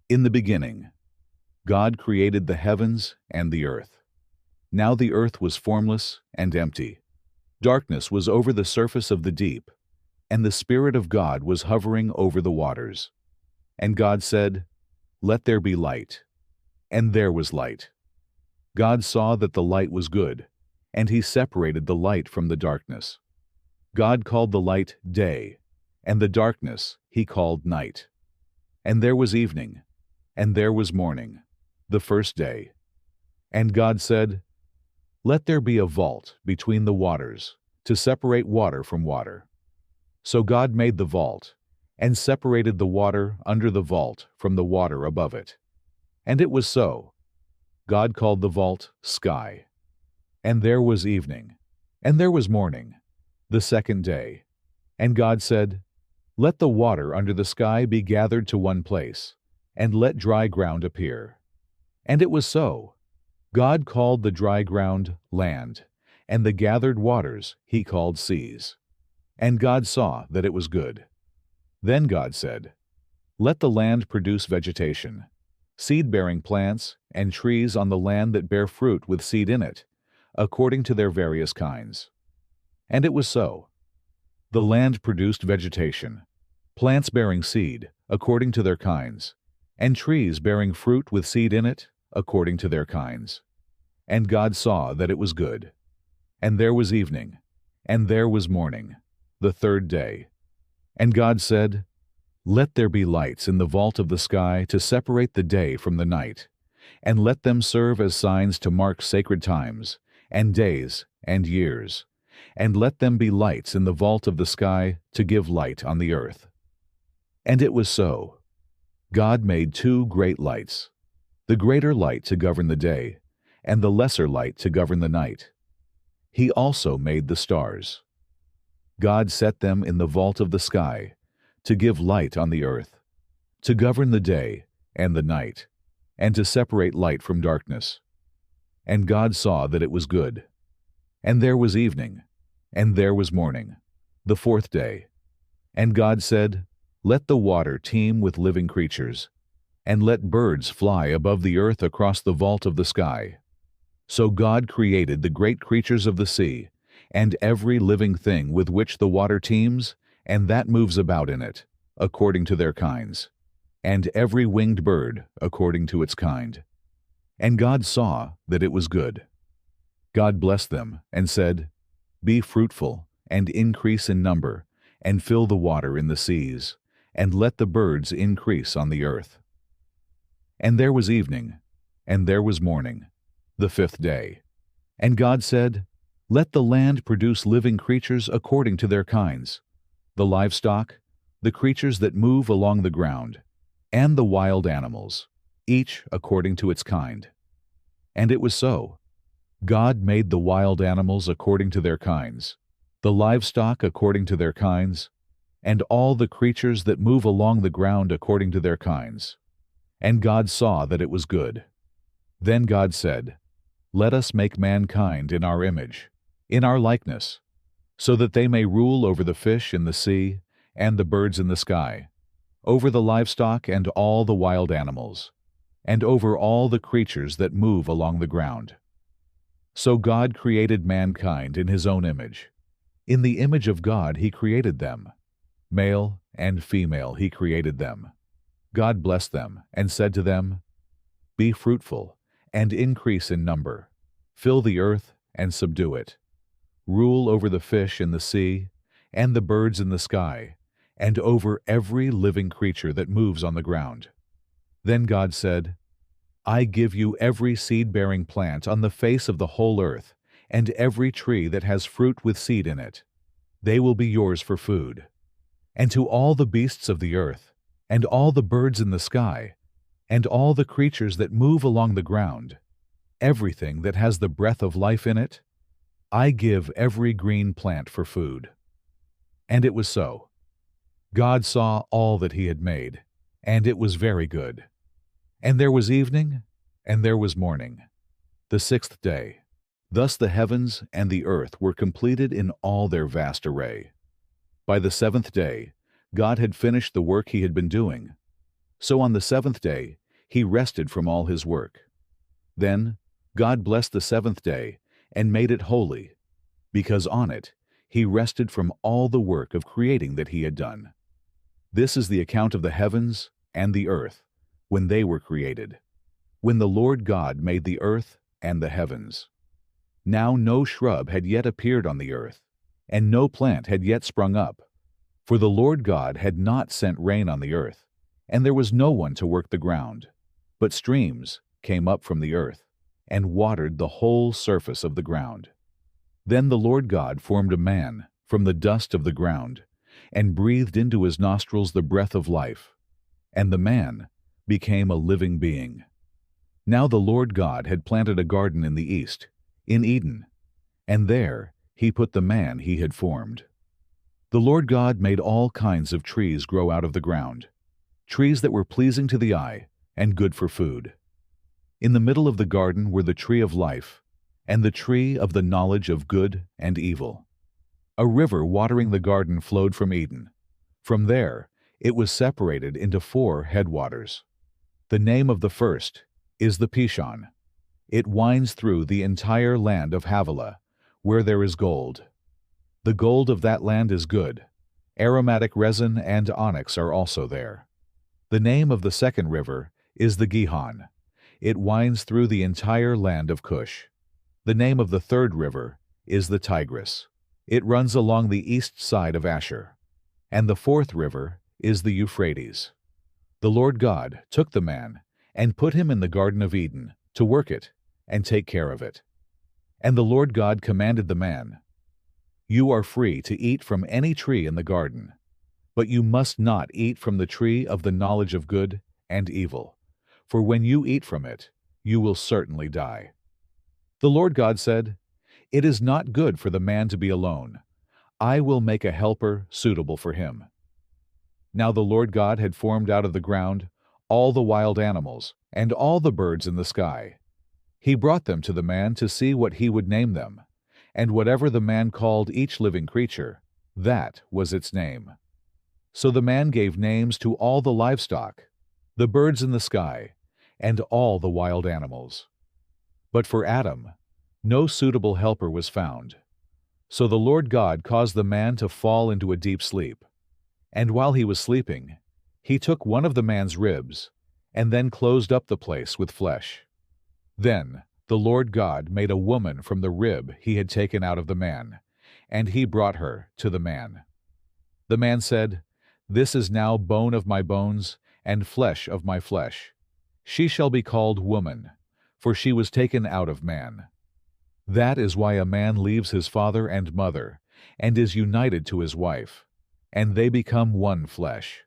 In the beginning, God created the heavens and the earth. Now the earth was formless and empty. Darkness was over the surface of the deep, and the Spirit of God was hovering over the waters. And God said, "Let there be light." And there was light. God saw that the light was good, and he separated the light from the darkness. God called the light day, and the darkness he called night. And there was evening, and there was morning, the first day. And God said, "Let there be a vault between the waters, to separate water from water." So God made the vault, and separated the water under the vault from the water above it. And it was so. God called the vault sky. And there was evening, and there was morning, the second day. And God said, "Let the water under the sky be gathered to one place, and let dry ground appear." And it was so. God called the dry ground land, and the gathered waters he called seas. And God saw that it was good. Then God said, "Let the land produce vegetation, seed-bearing plants, and trees on the land that bear fruit with seed in it, according to their various kinds." And it was so. The land produced vegetation, plants bearing seed, according to their kinds, and trees bearing fruit with seed in it, according to their kinds. And God saw that it was good. And there was evening, and there was morning, the third day. And God said, "Let there be lights in the vault of the sky to separate the day from the night, and let them serve as signs to mark sacred times, and days, and years. And let them be lights in the vault of the sky to give light on the earth." And it was so. God made two great lights, the greater light to govern the day, and the lesser light to govern the night. He also made the stars. God set them in the vault of the sky, to give light on the earth, to govern the day and the night, and to separate light from darkness. And God saw that it was good. And there was evening, and there was morning, the fourth day. And God said, "Let the water teem with living creatures, and let birds fly above the earth across the vault of the sky." So God created the great creatures of the sea, and every living thing with which the water teems, and that moves about in it, according to their kinds, and every winged bird according to its kind. And God saw that it was good. God blessed them and said, "Be fruitful, and increase in number, and fill the water in the seas, and let the birds increase on the earth." And there was evening, and there was morning, the fifth day. And God said, "Let the land produce living creatures according to their kinds, the livestock, the creatures that move along the ground, and the wild animals, each according to its kind." And it was so. God made the wild animals according to their kinds, the livestock according to their kinds, and all the creatures that move along the ground according to their kinds. And God saw that it was good. Then God said, "Let us make mankind in our image, in our likeness, so that they may rule over the fish in the sea and the birds in the sky, over the livestock and all the wild animals, and over all the creatures that move along the ground." So God created mankind in his own image. In the image of God he created them. Male and female he created them. God blessed them and said to them, "Be fruitful and increase in number, fill the earth and subdue it. Rule over the fish in the sea and the birds in the sky, and over every living creature that moves on the ground." Then God said, "I give you every seed-bearing plant on the face of the whole earth, and every tree that has fruit with seed in it. They will be yours for food. And to all the beasts of the earth, and all the birds in the sky, and all the creatures that move along the ground, everything that has the breath of life in it, I give every green plant for food." And it was so. God saw all that he had made, and it was very good. And there was evening, and there was morning, the sixth day. Thus the heavens and the earth were completed in all their vast array. By the seventh day, God had finished the work he had been doing. So on the seventh day, he rested from all his work. Then God blessed the seventh day and made it holy, because on it he rested from all the work of creating that he had done. This is the account of the heavens and the earth when they were created, when the Lord God made the earth and the heavens. Now no shrub had yet appeared on the earth, and no plant had yet sprung up, for the Lord God had not sent rain on the earth, and there was no one to work the ground. But streams came up from the earth, and watered the whole surface of the ground. Then the Lord God formed a man from the dust of the ground, and breathed into his nostrils the breath of life, and the man became a living being. Now the Lord God had planted a garden in the east, in Eden, and there he put the man he had formed. The Lord God made all kinds of trees grow out of the ground, trees that were pleasing to the eye and good for food. In the middle of the garden were the tree of life, and the tree of the knowledge of good and evil. A river watering the garden flowed from Eden. From there it was separated into 4 headwaters. The name of the first is the Pishon. It winds through the entire land of Havilah, where there is gold. The gold of that land is good. Aromatic resin and onyx are also there. The name of the second river is the Gihon. It winds through the entire land of Cush. The name of the third river is the Tigris. It runs along the east side of Asher. And the fourth river is the Euphrates. The Lord God took the man and put him in the Garden of Eden to work it and take care of it. And the Lord God commanded the man, "You are free to eat from any tree in the garden, but you must not eat from the tree of the knowledge of good and evil, for when you eat from it, you will certainly die." The Lord God said, "It is not good for the man to be alone. I will make a helper suitable for him." Now the Lord God had formed out of the ground all the wild animals and all the birds in the sky. He brought them to the man to see what he would name them, and whatever the man called each living creature, that was its name. So the man gave names to all the livestock, the birds in the sky, and all the wild animals. But for Adam, no suitable helper was found. So the Lord God caused the man to fall into a deep sleep. And while he was sleeping, he took one of the man's ribs, and then closed up the place with flesh. Then the Lord God made a woman from the rib he had taken out of the man, and he brought her to the man. The man said, "This is now bone of my bones and flesh of my flesh. She shall be called woman, for she was taken out of man." That is why a man leaves his father and mother, and is united to his wife, and they become one flesh.